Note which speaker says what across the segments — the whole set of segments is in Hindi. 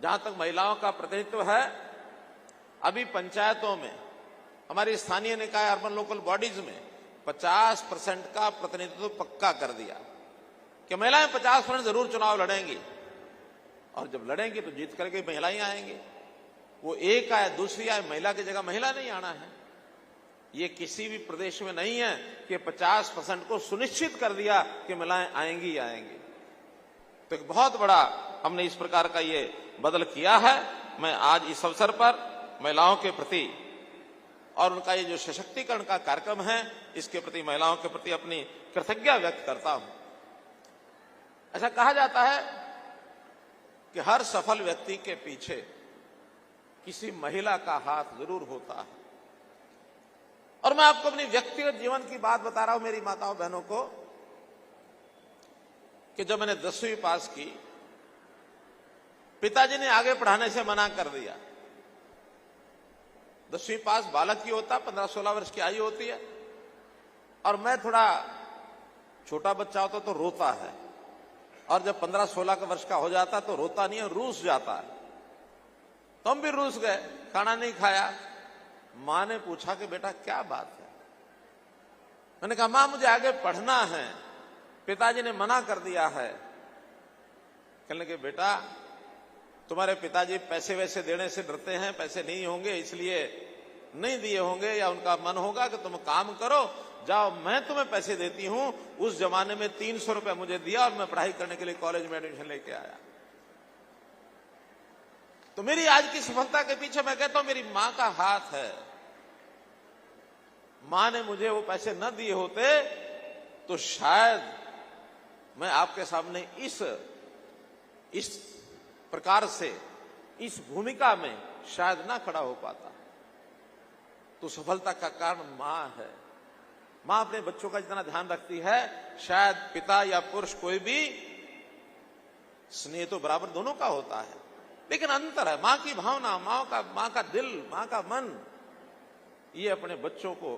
Speaker 1: जहां तक महिलाओं का प्रतिनिधित्व है, अभी पंचायतों में, हमारी स्थानीय निकाय अर्बन लोकल बॉडीज में 50% का प्रतिनिधित्व पक्का कर दिया कि महिलाएं 50% जरूर चुनाव लड़ेंगी, और जब लड़ेंगी तो जीत करके महिलाएं आएंगी। वो एक आए दूसरी आए, महिला की जगह महिला नहीं आना है। ये किसी भी प्रदेश में नहीं है कि 50% को सुनिश्चित कर दिया कि महिलाएं आएंगी आएंगी। तो एक बहुत बड़ा हमने इस प्रकार का ये बदल किया है। मैं आज इस अवसर पर महिलाओं के प्रति और उनका ये जो सशक्तिकरण का कार्यक्रम है, इसके प्रति, महिलाओं के प्रति अपनी कृतज्ञता व्यक्त करता हूं। ऐसा कहा जाता है कि हर सफल व्यक्ति के पीछे किसी महिला का हाथ जरूर होता है। और मैं आपको अपनी व्यक्तिगत जीवन की बात बता रहा हूं मेरी माताओं बहनों को, कि जब मैंने 10वीं पास की, पिताजी ने आगे पढ़ाने से मना कर दिया। 10वीं पास बालक की होता, 15-16 वर्ष की आयु होती है, और मैं थोड़ा छोटा बच्चा होता तो रोता है, और जब 15-16 वर्ष का हो जाता तो रोता नहीं है, रूस जाता है। तो हम भी रूस गए, खाना नहीं खाया। मां ने पूछा कि बेटा क्या बात है? मैंने कहा मां मुझे आगे पढ़ना है, पिताजी ने मना कर दिया है। कहने लगे बेटा तुम्हारे पिताजी पैसे वैसे देने से डरते हैं, पैसे नहीं होंगे इसलिए नहीं दिए होंगे, या उनका मन होगा कि तुम काम करो, जाओ मैं तुम्हें पैसे देती हूं। उस जमाने में 300 रुपए मुझे दिया और मैं पढ़ाई करने के लिए कॉलेज में एडमिशन लेके आया। तो मेरी आज की सफलता के पीछे मैं कहता हूं मेरी मां का हाथ है। मां ने मुझे वो पैसे न दिए होते तो शायद मैं आपके सामने इस प्रकार से, इस भूमिका में शायद ना खड़ा हो पाता। तो सफलता का कारण मां है। मां अपने बच्चों का जितना ध्यान रखती है, शायद पिता या पुरुष कोई भी, स्नेह तो बराबर दोनों का होता है, लेकिन अंतर है। मां की भावना, मां का दिल, मां का मन, ये अपने बच्चों को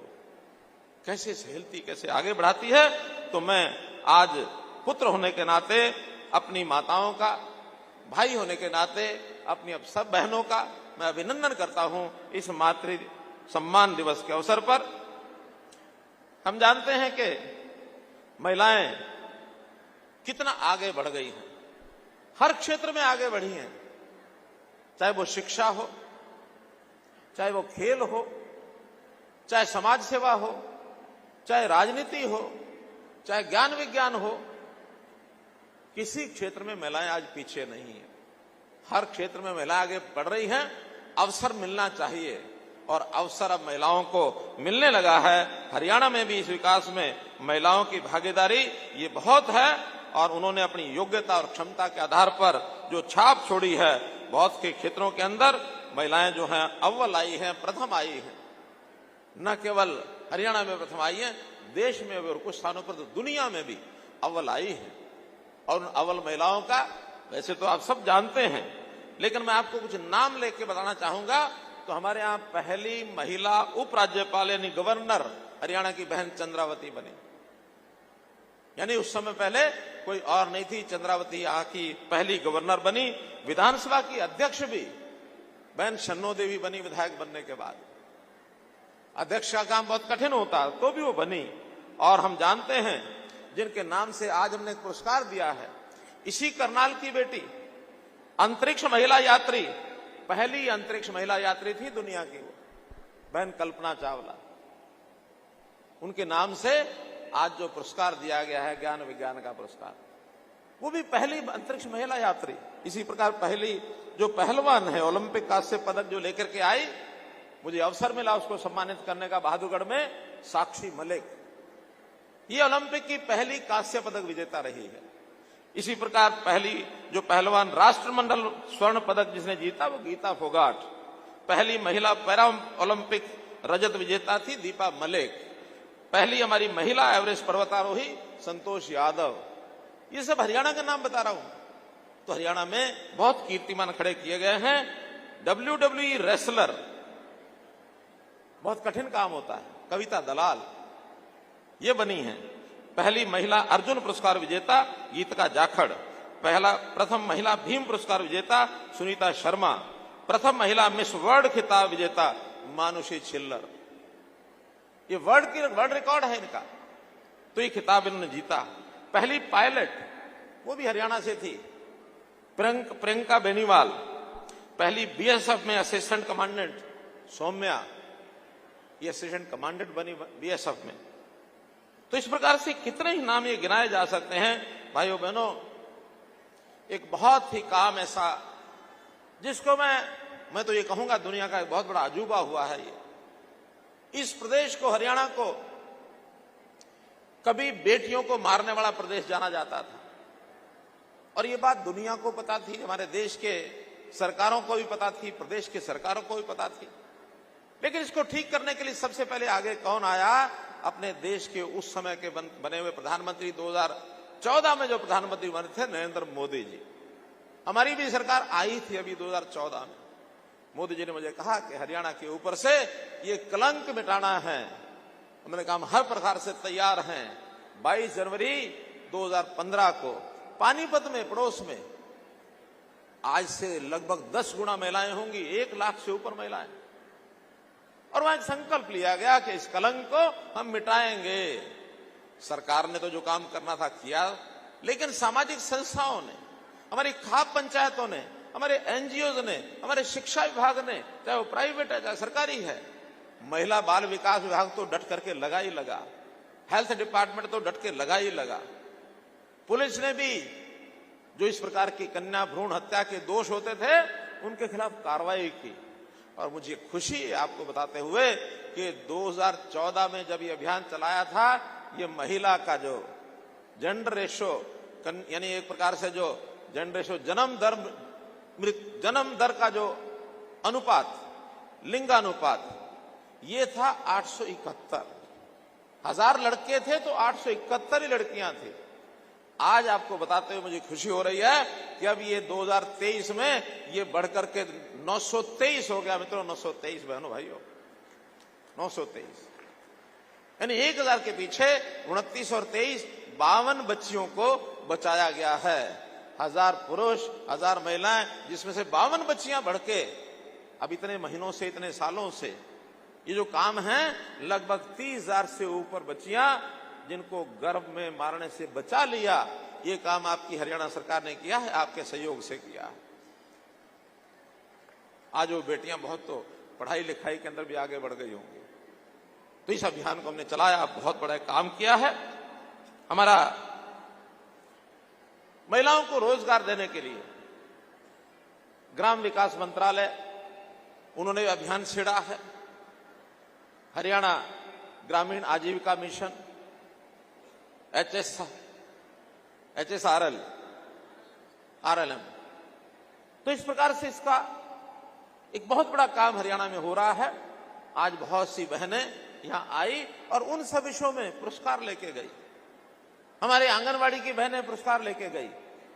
Speaker 1: कैसे सहेलती, कैसे आगे बढ़ाती है। तो मैं आज पुत्र होने के नाते, अपनी माताओं का, भाई होने के नाते अपनी अब सब बहनों का मैं अभिनंदन करता हूं इस मातृ सम्मान दिवस के अवसर पर। हम जानते हैं कि महिलाएं कितना आगे बढ़ गई हैं, हर क्षेत्र में आगे बढ़ी हैं, चाहे वो शिक्षा हो, चाहे वो खेल हो, चाहे समाज सेवा हो, चाहे राजनीति हो, चाहे ज्ञान विज्ञान हो। किसी क्षेत्र में महिलाएं आज पीछे नहीं है। हर क्षेत्र में महिलाएं आगे बढ़ रही हैं। अवसर मिलना चाहिए, और अवसर अब महिलाओं को मिलने लगा है। हरियाणा में भी इस विकास में महिलाओं की भागीदारी ये बहुत है, और उन्होंने अपनी योग्यता और क्षमता के आधार पर जो छाप छोड़ी है, बहुत के क्षेत्रों के अंदर महिलाएं जो हैं अव्वल आई हैं, प्रथम आई हैं। न केवल हरियाणा में प्रथम आई है, देश में भी, और कुछ स्थानों पर तो दुनिया में भी अव्वल आई है। और उन अव्वल महिलाओं का वैसे तो आप सब जानते हैं, लेकिन मैं आपको कुछ नाम लेके बताना चाहूंगा। तो हमारे यहां पहली महिला उपराज्यपाल यानी गवर्नर हरियाणा की बहन चंद्रावती बनी। यानी उस समय पहले कोई और नहीं थी, चंद्रावती यहाँ की पहली गवर्नर बनी। विधानसभा की अध्यक्ष भी बहन शन्नो देवी बनी विधायक बनने के बाद। अध्यक्ष का काम बहुत कठिन होता, तो भी वो बनी। और हम जानते हैं जिनके नाम से आज हमने एक पुरस्कार दिया है, इसी करनाल की बेटी, अंतरिक्ष महिला यात्री, पहली अंतरिक्ष महिला यात्री थी दुनिया की, वो बहन कल्पना चावला। उनके नाम से आज जो पुरस्कार दिया गया है, ज्ञान विज्ञान का पुरस्कार, वो भी पहली अंतरिक्ष महिला यात्री। इसी प्रकार पहली जो पहलवान है, ओलंपिक कांस्य पदक जो लेकर के आई, मुझे अवसर मिला उसको सम्मानित करने का बहादुरगढ़ में, साक्षी मलिक, ये ओलंपिक की पहली कांस्य पदक विजेता रही है। इसी प्रकार पहली जो पहलवान राष्ट्रमंडल स्वर्ण पदक जिसने जीता वो गीता फोगाट। पहली महिला पैरा ओलंपिक रजत विजेता थी दीपा मलिक। पहली हमारी महिला एवरेस्ट पर्वतारोही संतोष यादव। ये सब हरियाणा का नाम बता रहा हूं। तो हरियाणा में बहुत कीर्तिमान खड़े किए गए हैं। WWE रेसलर, बहुत कठिन काम होता है, कविता दलाल ये बनी है। पहली महिला अर्जुन पुरस्कार विजेता गीतिका जाखड़। प्रथम महिला भीम पुरस्कार विजेता सुनीता शर्मा, प्रथम महिला मिस वर्ल्ड खिताब विजेता मानुषी छिल्लर। ये वर्ल्ड रिकॉर्ड है इनका, तो ये खिताब इन्होंने जीता। पहली पायलट वो भी हरियाणा से थी, प्रियंका बेनीवाल। पहली बीएसएफ में असिस्टेंट कमांडेंट सौम्या, ये असिस्टेंट कमांडेंट बनी बीएसएफ में। तो इस प्रकार से कितने ही नाम ये गिनाए जा सकते हैं। भाइयों बहनों, एक बहुत ही काम ऐसा जिसको मैं तो ये कहूंगा दुनिया का एक बहुत बड़ा अजूबा हुआ है। ये इस प्रदेश को, हरियाणा को, कभी बेटियों को मारने वाला प्रदेश जाना जाता था, और ये बात दुनिया को पता थी, हमारे देश के सरकारों को भी पता थी, प्रदेश के सरकारों को भी पता थी। लेकिन इसको ठीक करने के लिए सबसे पहले आगे कौन आया? अपने देश के उस समय के बने हुए प्रधानमंत्री, 2014 में जो प्रधानमंत्री बने थे, नरेंद्र मोदी जी। हमारी भी सरकार आई थी अभी 2014 में। मोदी जी ने मुझे कहा कि हरियाणा के ऊपर से ये कलंक मिटाना है। हमने कहा हम हर प्रकार से तैयार हैं। 22 जनवरी 2015 को पानीपत में, पड़ोस में, आज से लगभग 10 गुना महिलाएं होंगी, 1 लाख से ऊपर महिलाएं, और वहां एक संकल्प लिया गया कि इस कलंक को हम मिटाएंगे। सरकार ने तो जो काम करना था किया, लेकिन सामाजिक संस्थाओं ने, हमारी खाप पंचायतों ने, हमारे एनजीओ ने, हमारे शिक्षा विभाग ने, चाहे वो प्राइवेट है चाहे सरकारी है, महिला बाल विकास विभाग तो डट करके लगा ही लगा, हेल्थ डिपार्टमेंट तो डट के लगा ही लगा, पुलिस ने भी जो इस प्रकार की कन्या भ्रूण हत्या के दोष होते थे उनके खिलाफ कार्रवाई की। और मुझे खुशी है आपको बताते हुए कि 2014 में जब ये अभियान चलाया था, ये महिला का जो जेंडर रेशो, यानी एक प्रकार से जो जेंडर रेशो, जन्म दर का जो अनुपात, लिंगानुपात, ये था 871। 1000 लड़के थे तो 871 ही लड़कियां थी। आज आपको बताते हुए मुझे खुशी हो रही है कि अब ये 2023 में ये बढ़कर के 923 हो गया। मित्रों, 923 बहनों भाइयों, 923, यानी 1000 के पीछे 29 और 23 52 बच्चियों को बचाया गया है। 1000 पुरुष, 1000 महिलाएं, जिसमें से 52 बच्चियां बढ़ के अब इतने महीनों से, इतने सालों से ये जो काम है, लगभग 30,000 से ऊपर बच्चियां जिनको गर्भ में मारने से बचा लिया। ये काम आपकी हरियाणा सरकार ने किया है, आपके सहयोग से किया है। आज वो बेटियां बहुत तो पढ़ाई लिखाई के अंदर भी आगे बढ़ गई होंगी। तो इस अभियान को हमने चलाया, बहुत बड़ा काम किया है। हमारा महिलाओं को रोजगार देने के लिए ग्राम विकास मंत्रालय, उन्होंने अभियान छेड़ा है। हरियाणा ग्रामीण आजीविका मिशन, RLM, तो इस प्रकार से इसका एक बहुत बड़ा काम हरियाणा में हो रहा है। आज बहुत सी बहनें यहां आई और उन सब विषयों में पुरस्कार लेके गई। हमारे आंगनवाड़ी की बहनें पुरस्कार लेके गई।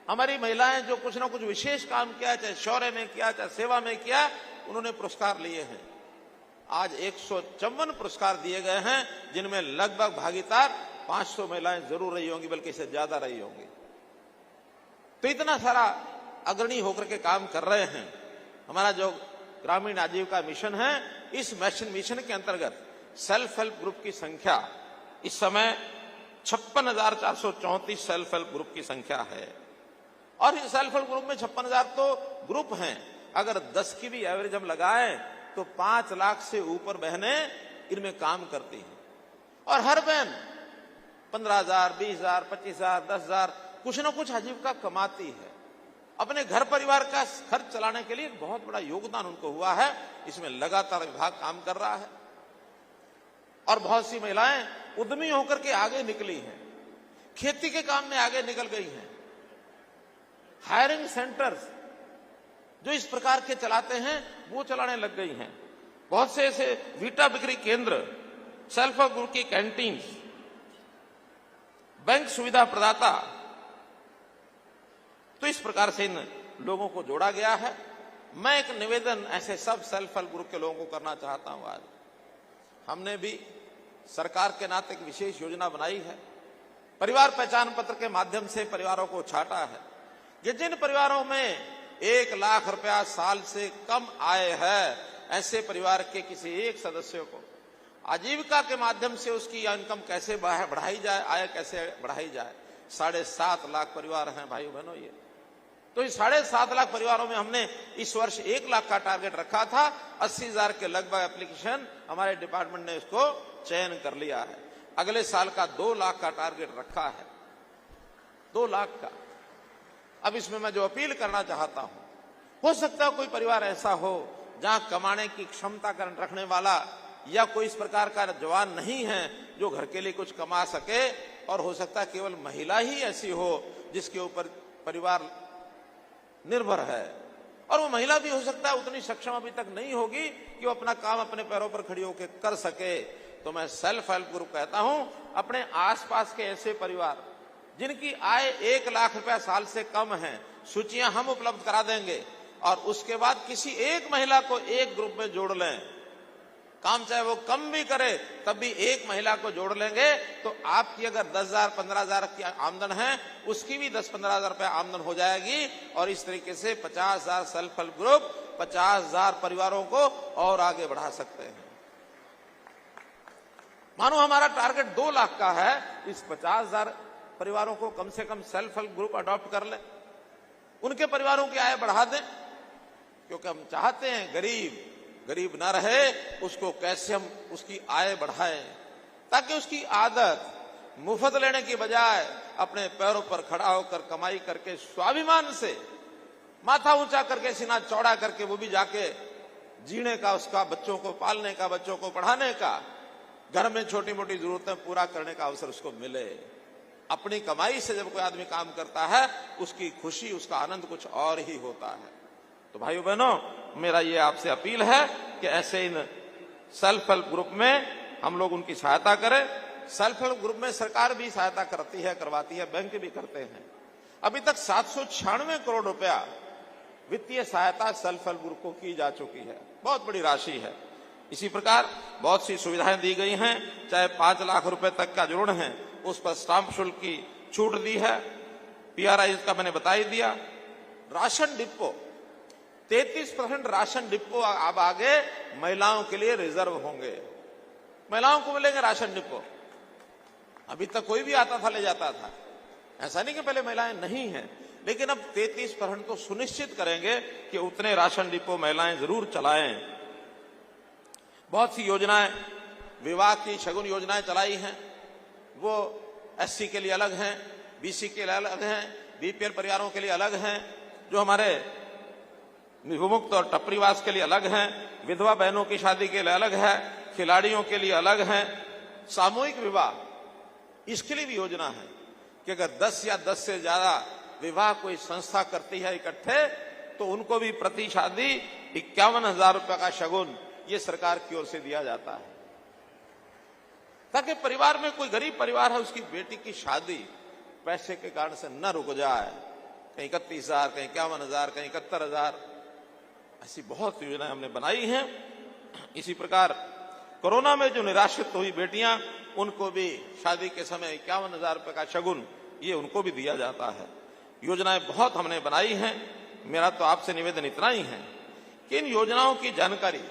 Speaker 1: हमारी महिलाएं जो कुछ ना कुछ विशेष काम किया, चाहे शौर्य में किया, चाहे सेवा में किया, उन्होंने पुरस्कार लिए हैं। आज 154 पुरस्कार दिए गए हैं, जिनमें लगभग भागीदार 500 महिलाएं जरूर रही होंगी, बल्कि इससे ज्यादा रही होंगी। तो इतना सारा अग्रणी होकर के काम कर रहे हैं। हमारा जो ग्रामीण आजीविका मिशन है, इस मिशन के अंतर्गत सेल्फ हेल्प ग्रुप की संख्या इस समय 56,434 सेल्फ हेल्प ग्रुप की संख्या है। और इस सेल्फ हेल्प ग्रुप में 56,000 तो ग्रुप हैं। अगर 10 की भी एवरेज हम लगाएं तो 5 लाख से ऊपर बहनें इनमें काम करती हैं। और हर बहन 15,000, 20,000, 25,000, 10,000 कुछ न कुछ आजीविका कमाती है। अपने घर परिवार का खर्च चलाने के लिए बहुत बड़ा योगदान उनको हुआ है। इसमें लगातार विभाग काम कर रहा है और बहुत सी महिलाएं उद्यमी होकर के आगे निकली हैं, खेती के काम में आगे निकल गई हैं। हायरिंग सेंटर्स जो इस प्रकार के चलाते हैं वो चलाने लग गई हैं। बहुत से ऐसे वीटा बिक्री केंद्र, सेल्फ हेल्प ग्रुप की कैंटीन, बैंक सुविधा प्रदाता, तो इस प्रकार से इन लोगों को जोड़ा गया है। मैं एक निवेदन ऐसे सब सेल्फ हेल्प ग्रुप के लोगों को करना चाहता हूं। आज हमने भी सरकार के नाते एक विशेष योजना बनाई है। परिवार पहचान पत्र के माध्यम से परिवारों को छांटा है। कि जिन परिवारों में 1 लाख रुपया साल से कम आय है, ऐसे परिवार के किसी एक सदस्य को आजीविका के माध्यम से उसकी इनकम कैसे बढ़ाई जाए, आय कैसे बढ़ाई जाए। 7.5 लाख परिवार हैं भाइयों बहनों ये। तो इस 7.5 लाख परिवारों में हमने इस वर्ष 1 लाख का टारगेट रखा था। 80,000 के लगभग एप्लीकेशन हमारे डिपार्टमेंट ने इसको चयन कर लिया है। अगले साल का 2 लाख का टारगेट रखा है, 2 लाख का। अब इसमें मैं जो अपील करना चाहता हूं, हो सकता है कोई परिवार ऐसा हो जहां कमाने की क्षमता रखने वाला या कोई इस प्रकार का जवान नहीं है जो घर के लिए कुछ कमा सके, और हो सकता है केवल महिला ही ऐसी हो जिसके ऊपर परिवार निर्भर है, और वो महिला भी हो सकता है उतनी सक्षम अभी तक नहीं होगी कि वो अपना काम अपने पैरों पर खड़ी होकर कर सके। तो मैं सेल्फ हेल्प ग्रुप कहता हूं, अपने आसपास के ऐसे परिवार जिनकी आय 1 लाख रुपया साल से कम है, सूचियां हम उपलब्ध करा देंगे, और उसके बाद किसी एक महिला को एक ग्रुप में जोड़ लें। काम चाहे वो कम भी करे तब भी एक महिला को जोड़ लेंगे, तो आपकी अगर 10,000 15,000 की आमदन है, उसकी भी 10-15,000 रुपया आमदन हो जाएगी। और इस तरीके से 50,000 सेल्फ हेल्प ग्रुप 50,000 परिवारों को और आगे बढ़ा सकते हैं। मानो हमारा टारगेट 2 लाख का है, इस 50,000 परिवारों को कम से कम सेल्फ हेल्प ग्रुप अडॉप्ट कर लें, उनके परिवारों की आय बढ़ा दें, क्योंकि हम चाहते हैं गरीब ना रहे, उसको कैसे हम उसकी आय बढ़ाएं, ताकि उसकी आदत मुफ्त लेने की बजाय अपने पैरों पर खड़ा होकर कमाई करके स्वाभिमान से माथा ऊंचा करके सीना चौड़ा करके वो भी जाके जीने का, उसका बच्चों को पालने का, बच्चों को पढ़ाने का, घर में छोटी मोटी जरूरतें पूरा करने का अवसर उसको मिले। अपनी कमाई से जब कोई आदमी काम करता है, उसकी खुशी, उसका आनंद कुछ और ही होता है। तो भाइयों बहनों, मेरा ये आपसे अपील है कि ऐसे इन सेल्फ हेल्प ग्रुप में हम लोग उनकी सहायता करें। सेल्फ हेल्प ग्रुप में सरकार भी सहायता करती है, करवाती है, बैंक भी करते हैं। अभी तक 796 करोड़ रुपया वित्तीय सहायता सेल्फ हेल्प ग्रुप को की जा चुकी है, बहुत बड़ी राशि है। इसी प्रकार बहुत सी सुविधाएं दी गई हैं, चाहे 5 लाख रुपए तक का ऋण है उस पर स्टाम्प शुल्क की छूट दी है, PRI का मैंने बता ही दिया। राशन डिपो 33% राशन डिपो अब आगे महिलाओं के लिए रिजर्व होंगे, महिलाओं को मिलेंगे राशन डिपो। अभी तक कोई भी आता था ले जाता था, ऐसा नहीं कि पहले महिलाएं नहीं हैं, लेकिन अब 33% तो सुनिश्चित करेंगे कि उतने राशन डिपो महिलाएं जरूर चलाएं। बहुत सी योजनाएं, विवाह की शगुन योजनाएं चलाई हैं, वो SC के लिए अलग हैं, BC के लिए अलग हैं, BPL परिवारों के लिए अलग हैं, जो हमारे विमुक्त और टपरीवास के लिए अलग हैं, विधवा बहनों की शादी के लिए अलग है, खिलाड़ियों के लिए अलग हैं, सामूहिक विवाह इसके लिए भी योजना है कि अगर 10 या 10 से ज्यादा विवाह कोई संस्था करती है इकट्ठे, तो उनको भी प्रति शादी 51,000 रुपये का शगुन ये सरकार की ओर से दिया जाता है, ताकि परिवार में कोई गरीब परिवार है, उसकी बेटी की शादी पैसे के कारण से न रुक जाए। कहीं 31,000, कहीं 51,000, कहीं 71,000, ऐसी बहुत योजनाएं हमने बनाई हैं। इसी प्रकार कोरोना में जो निराश्रित हुई बेटियां, उनको भी शादी के समय 51,000 रुपये का शगुन ये उनको भी दिया जाता है। योजनाएं बहुत हमने बनाई हैं। मेरा तो आपसे निवेदन इतना ही है कि इन योजनाओं की जानकारी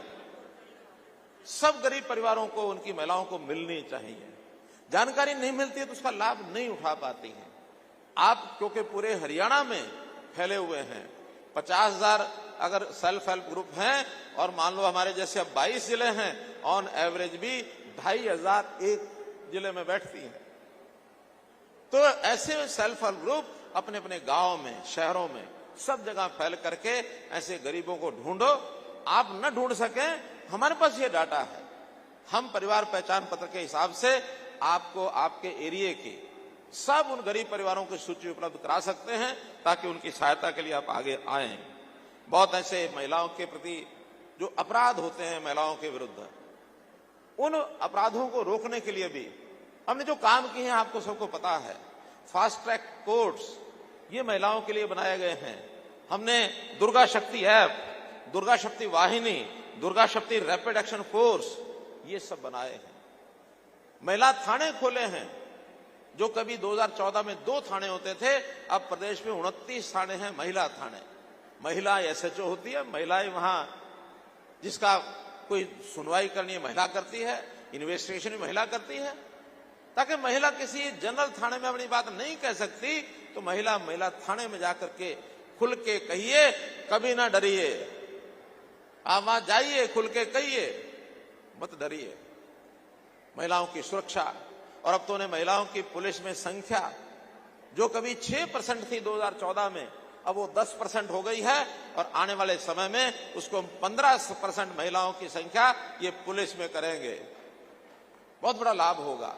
Speaker 1: सब गरीब परिवारों को, उनकी महिलाओं को मिलनी चाहिए। जानकारी नहीं मिलती है तो उसका लाभ नहीं उठा पाती हैं। आप क्योंकि पूरे हरियाणा में फैले हुए हैं, 50,000 अगर सेल्फ हेल्प ग्रुप हैं, और मान लो हमारे जैसे अब 22 जिले हैं, ऑन एवरेज भी 2,500 एक जिले में बैठती हैं। तो ऐसे सेल्फ हेल्प ग्रुप अपने अपने गांव में, शहरों में, सब जगह फैल करके ऐसे गरीबों को ढूंढो। आप न ढूंढ सकें, हमारे पास ये डाटा है, हम परिवार पहचान पत्र के हिसाब से आपको आपके एरिया की सब उन गरीब परिवारों की सूची उपलब्ध करा सकते हैं, ताकि उनकी सहायता के लिए आप आगे आएं। बहुत ऐसे महिलाओं के प्रति जो अपराध होते हैं महिलाओं के विरुद्ध, उन अपराधों को रोकने के लिए भी हमने जो काम किए हैं आपको सबको पता है। फास्ट ट्रैक कोर्ट्स ये महिलाओं के लिए बनाए गए हैं। हमने दुर्गा शक्ति ऐप, दुर्गा शक्ति वाहिनी, दुर्गा शक्ति रैपिड एक्शन फोर्स ये सब बनाए हैं। महिला थाने खोले हैं, जो कभी 2014 में 2 थाने होते थे, अब प्रदेश में 29 थाने हैं महिला थाने। महिला एसएचओ होती है, महिलाएं वहां, जिसका कोई सुनवाई करनी है महिला करती है, इन्वेस्टिगेशन भी महिला करती है, ताकि महिला किसी जनरल थाने में अपनी बात नहीं कह सकती तो महिला थाने में जाकर के खुल के कहिए, कभी ना डरिए, आप वहां जाइए, खुल के कहिए, मत डरिए। महिलाओं की सुरक्षा, और अब तो उन्हें महिलाओं की पुलिस में संख्या जो कभी 6% थी 2014 में, अब वो 10% हो गई है, और आने वाले समय में उसको 15% महिलाओं की संख्या ये पुलिस में करेंगे। बहुत बड़ा लाभ होगा।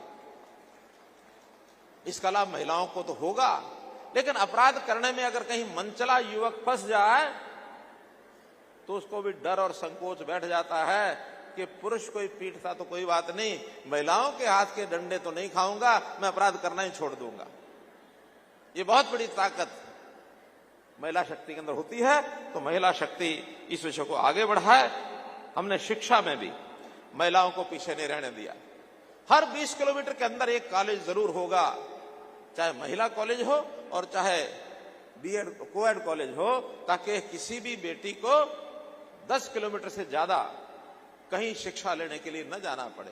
Speaker 1: इसका लाभ महिलाओं को तो होगा, लेकिन अपराध करने में अगर कहीं मनचला युवक फंस जाए तो उसको भी डर और संकोच बैठ जाता है कि पुरुष कोई पीटता तो कोई बात नहीं, महिलाओं के हाथ के डंडे तो नहीं खाऊंगा, मैं अपराध करना ही छोड़ दूंगा। ये बहुत बड़ी ताकत महिला शक्ति के अंदर होती है। तो महिला शक्ति इस विषय को आगे बढ़ाए। हमने शिक्षा में भी महिलाओं को पीछे नहीं रहने दिया। हर 20 किलोमीटर के अंदर एक कॉलेज जरूर होगा, चाहे महिला कॉलेज हो और चाहे बीएड कोएड कॉलेज हो, ताकि किसी भी बेटी को 10 किलोमीटर से ज्यादा कहीं शिक्षा लेने के लिए न जाना पड़े।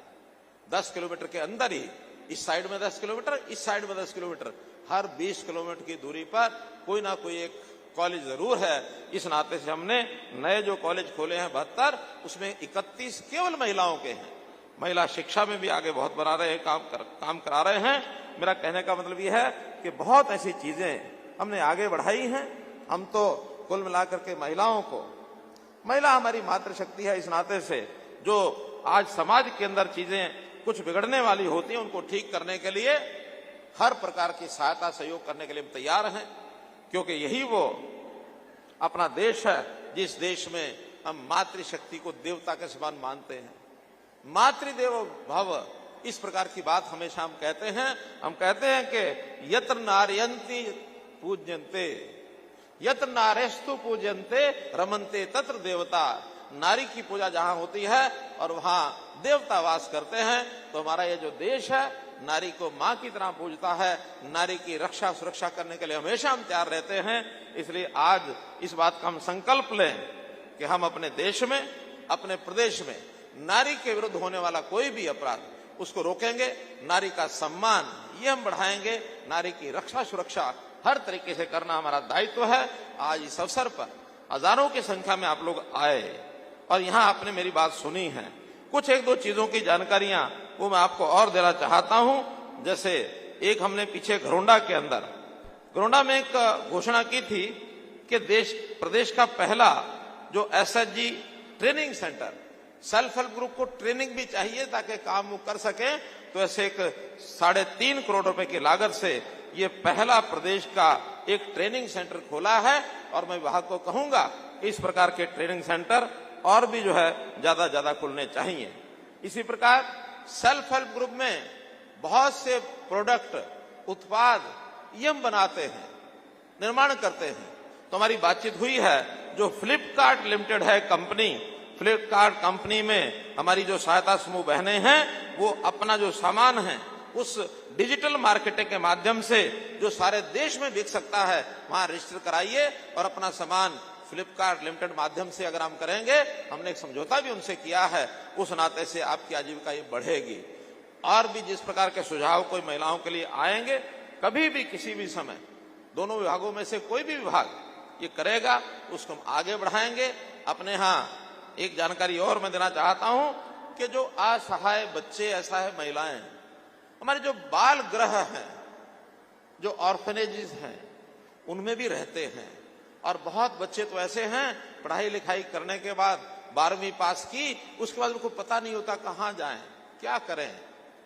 Speaker 1: 10 किलोमीटर के अंदर ही, इस साइड में 10 किलोमीटर, इस साइड में 10 किलोमीटर, हर 20 किलोमीटर की दूरी पर कोई ना कोई एक कॉलेज जरूर है। इस नाते से हमने नए जो कॉलेज खोले हैं 72, उसमें 31 केवल महिलाओं के हैं। महिला शिक्षा में भी आगे बहुत बढ़ा रहे हैं, काम करा रहे हैं। मेरा कहने का मतलब यह है कि बहुत ऐसी चीजें हमने आगे बढ़ाई हैं। हम तो कुल मिलाकर के महिलाओं को, महिला हमारी मातृशक्ति है, इस नाते से जो आज समाज के अंदर चीजें कुछ बिगड़ने वाली होती हैं उनको ठीक करने के लिए हर प्रकार की सहायता सहयोग करने के लिए हम तैयार हैं, क्योंकि यही वो अपना देश है जिस देश में हम मातृशक्ति को देवता के समान मानते हैं। मातृदेवो भव, इस प्रकार की बात हमेशा हम कहते हैं। हम कहते हैं कि यत्र नारयन्ति पूज्यन्ते, यत्र नारेस्तु पूज्यन्ते रमन्ते तत्र देवता। नारी की पूजा जहां होती है और वहां देवता वास करते हैं। तो हमारा ये जो देश है नारी को मां की तरह पूजता है। नारी की रक्षा सुरक्षा करने के लिए हमेशा हम तैयार रहते हैं। इसलिए आज इस बात का हम संकल्प लें कि हम अपने देश में, अपने प्रदेश में नारी के विरुद्ध होने वाला कोई भी अपराध, उसको रोकेंगे। नारी का सम्मान ये हम बढ़ाएंगे। नारी की रक्षा सुरक्षा हर तरीके से करना हमारा दायित्व है। आज इस अवसर पर हजारों की संख्या में आप लोग आए और यहाँ आपने मेरी बात सुनी है। कुछ एक दो चीजों की जानकारियां वो मैं आपको और देना चाहता हूं। जैसे एक हमने पीछे घरोंडा में एक घोषणा की थी कि प्रदेश का पहला जो SHG training centre, self help group को ट्रेनिंग भी चाहिए ताकि काम वो कर सके, तो ऐसे एक 3.5 करोड़ रुपए की लागत से ये पहला प्रदेश का एक ट्रेनिंग सेंटर खोला है। और मैं विभाग को कहूंगा इस प्रकार के ट्रेनिंग सेंटर और भी जो है ज्यादा खुलने चाहिए। इसी प्रकार सेल्फ हेल्प ग्रुप में बहुत से प्रोडक्ट, उत्पाद ये हम बनाते हैं, निर्माण करते हैं। तो हमारी बातचीत हुई है, जो फ्लिपकार्ट लिमिटेड है कंपनी, फ्लिपकार्ट कंपनी में हमारी जो सहायता समूह बहनें हैं वो अपना जो सामान है उस डिजिटल मार्केटिंग के माध्यम से जो सारे देश में बिक सकता है वहां रजिस्टर कराइए और अपना सामान फ्लिपकार्ट लिमिटेड माध्यम से अगर हम करेंगे, हमने एक समझौता भी उनसे किया है, उस नाते से आपकी आजीविका ये बढ़ेगी। और भी जिस प्रकार के सुझाव कोई महिलाओं के लिए आएंगे, कभी भी किसी भी समय दोनों विभागों में से कोई भी विभाग ये करेगा, उसको हम आगे बढ़ाएंगे। अपने यहाँ एक जानकारी और मैं देना चाहता हूं कि जो असहाय बच्चे, असहाय महिलाएं, हमारे जो बाल गृह हैं, जो ऑर्फनेजेस हैं, उनमें भी रहते हैं। और बहुत बच्चे तो ऐसे हैं पढ़ाई लिखाई करने के बाद 12वीं पास की, उसके बाद उनको पता नहीं होता कहाँ जाएं, क्या करें,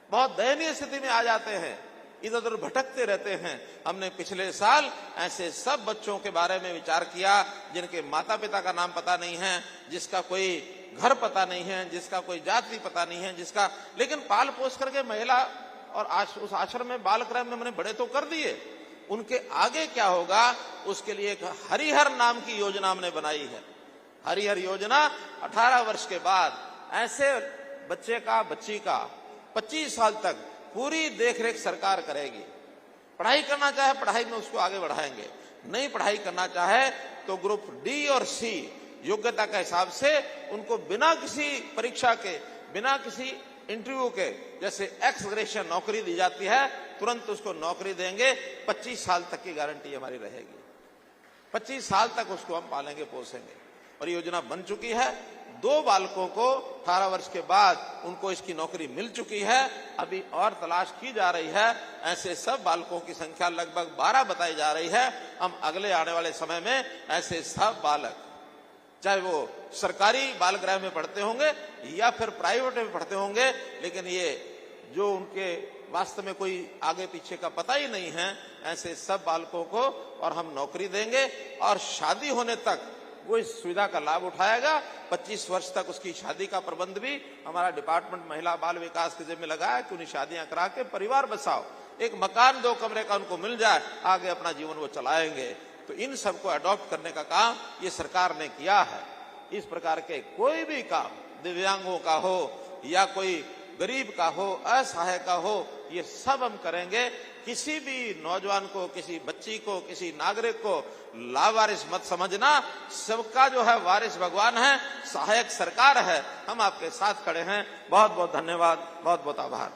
Speaker 1: बहुत दयनीय स्थिति में आ जाते हैं, इधर उधर भटकते रहते हैं। हमने पिछले साल ऐसे सब बच्चों के बारे में विचार किया जिनके माता पिता का नाम पता नहीं है, जिसका कोई घर पता नहीं है, जिसका कोई जाति पता नहीं है, जिसका, लेकिन पाल पोस करके महिला और उस आश्रम में बाल गृह में हमने बड़े तो कर दिए। उनके आगे क्या होगा उसके लिए एक हरिहर नाम की योजना हमने बनाई है। हरिहर योजना 18 वर्ष के बाद ऐसे बच्चे का, बच्ची का 25 साल तक पूरी देखरेख सरकार करेगी। पढ़ाई करना चाहे पढ़ाई में उसको आगे बढ़ाएंगे, नहीं पढ़ाई करना चाहे तो ग्रुप डी और सी योग्यता के हिसाब से उनको बिना किसी परीक्षा के, बिना किसी इंटरव्यू के, जैसे एक्स ग्रेशिया नौकरी दी जाती है, तुरंत उसको नौकरी देंगे। 25 साल तक की गारंटी हमारी रहेगी। 25 साल तक उसको हम पालेंगे, पोसेंगे। और योजना बन चुकी है। 2 बालकों को 18 वर्ष के बाद उनको इसकी नौकरी मिल चुकी है। अभी और तलाश की जा रही है। ऐसे सब बालकों की संख्या लगभग 12 बताई जा रही है। हम अगले आने वाले समय में ऐसे सब बालक, चाहे वो सरकारी बाल गृह में पढ़ते होंगे या फिर प्राइवेट में पढ़ते होंगे, लेकिन ये जो उनके वास्तव में कोई आगे पीछे का पता ही नहीं है, ऐसे सब बालकों को और हम नौकरी देंगे। और शादी होने तक वो इस सुविधा का लाभ उठाएगा। 25 वर्ष तक उसकी शादी का प्रबंध भी हमारा डिपार्टमेंट महिला बाल विकास के जिम्मे लगा है कि उन्हें शादियां करा के परिवार बसाओ, एक मकान 2 कमरे का उनको मिल जाए, आगे अपना जीवन वो चलाएंगे। तो इन सबको अडॉप्ट करने का काम ये सरकार ने किया है। इस प्रकार के कोई भी काम दिव्यांगों का हो या कोई गरीब का हो, असहाय का हो, ये सब हम करेंगे। किसी भी नौजवान को, किसी बच्ची को, किसी नागरिक को लावारिस मत समझना। सबका जो है वारिस भगवान है, सहायक सरकार है। हम आपके साथ खड़े हैं। बहुत बहुत धन्यवाद, बहुत बहुत आभार।